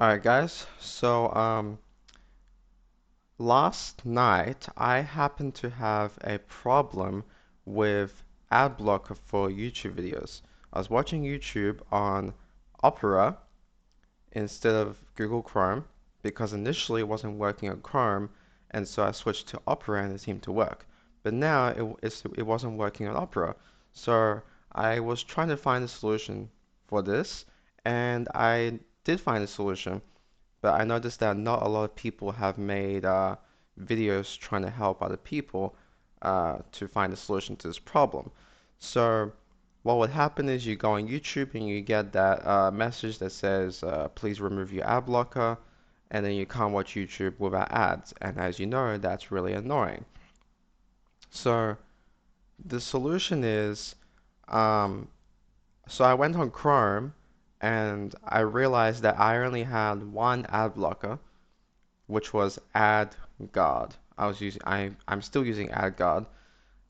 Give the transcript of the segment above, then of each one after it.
Alright guys, last night I happened to have a problem with ad blocker for YouTube videos. I was watching YouTube on Opera instead of Google Chrome because initially it wasn't working on Chrome, and so I switched to Opera and it seemed to work. But now it wasn't working on Opera. So I was trying to find a solution for this, and I did find a solution. But I noticed that not a lot of people have made videos trying to help other people to find a solution to this problem. So what would happen is you go on YouTube and you get that message that says, please remove your ad blocker, and then you can't watch YouTube without ads. And as you know, that's really annoying. So the solution is, um, so I went on Chrome and I realized that I only had one ad blocker, which was AdGuard. I'm still using AdGuard,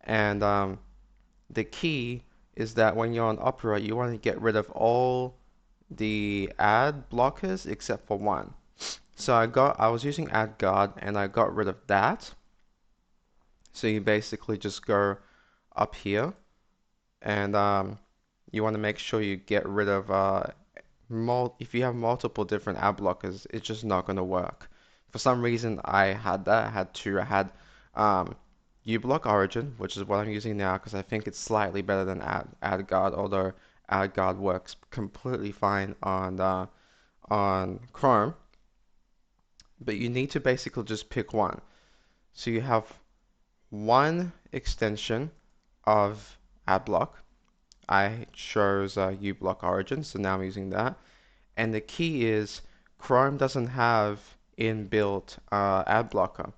and the key is that when you're on Opera, you want to get rid of all the ad blockers except for one. So I was using AdGuard and I got rid of that. So you basically just go up here and you want to make sure you get rid of if you have multiple different ad blockers, it's just not going to work. For some reason, I had that. I had two. I had um, uBlock Origin, which is what I'm using now because I think it's slightly better than AdGuard, although AdGuard works completely fine on Chrome. But you need to basically just pick one. So you have one extension of AdBlock. I chose uBlock Origin, so now I'm using that. And the key is Chrome doesn't have inbuilt ad blocker.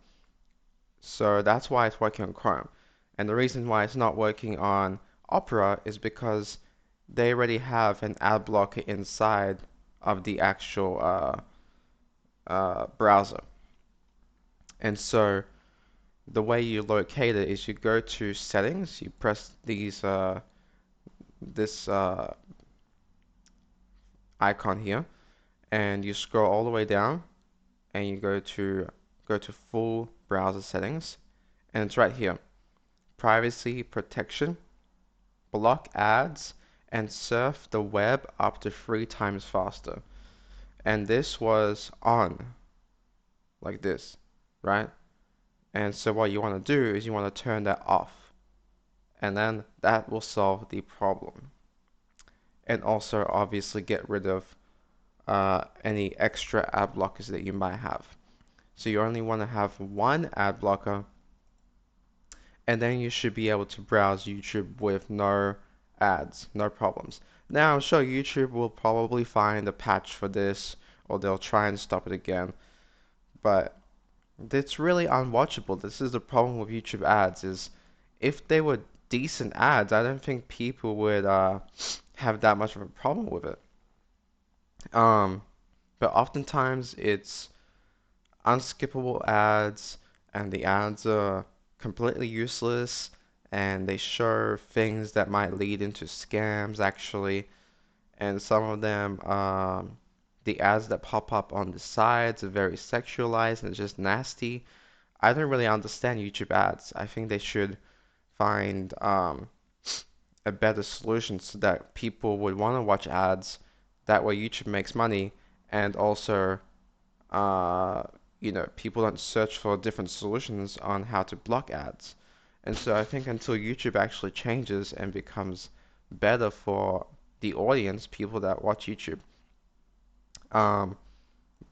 So that's why it's working on Chrome. And the reason why it's not working on Opera is because they already have an ad blocker inside of the actual browser. And so the way you locate it is you go to settings, you press this icon here, and you scroll all the way down and you go to full browser settings, and it's right here. Privacy protection, block ads, and surf the web up to 3 times faster. And this was on like this, right? And so what you want to do is you want to turn that off, and then that will solve the problem. And also obviously get rid of any extra ad blockers that you might have. So you only want to have one ad blocker, and then you should be able to browse YouTube with no ads, no problems. Now, I'm sure YouTube will probably find a patch for this, or they'll try and stop it again, but it's really unwatchable. This is the problem with YouTube ads, is if they were decent ads, I don't think people would have that much of a problem with it. Um, but oftentimes it's unskippable ads, and the ads are completely useless, and they show things that might lead into scams actually, and some of them, the ads that pop up on the sides are very sexualized and it's just nasty. I don't really understand YouTube ads. I think they should find a better solution so that people would want to watch ads. That way YouTube makes money, and also uh, people don't search for different solutions on how to block ads. And so I think until YouTube actually changes and becomes better for the audience, people that watch YouTube, um,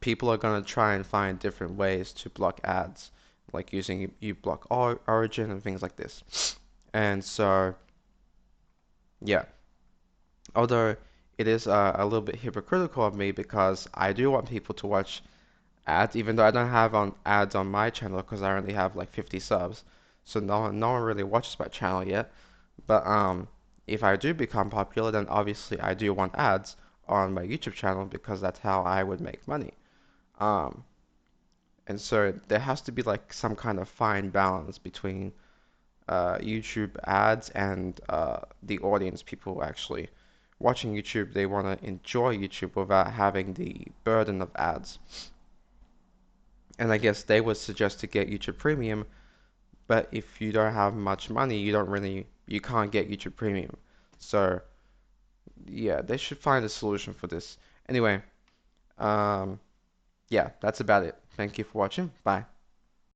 people are going to try and find different ways to block ads, like using uBlock Origin and things like this. And so, yeah, although it is a little bit hypocritical of me because I do want people to watch ads, even though I don't have on ads on my channel because I only have like 50 subs. So no one really watches my channel yet. But if I do become popular, then obviously I do want ads on my YouTube channel because that's how I would make money. Um, and so there has to be like some kind of fine balance between YouTube ads and the audience people actually watching YouTube, they want to enjoy YouTube without having the burden of ads. And I guess they would suggest to get YouTube Premium, but if you don't have much money, you can't get YouTube Premium. So yeah, they should find a solution for this. Anyway, um, yeah, that's about it. Thank you for watching. Bye.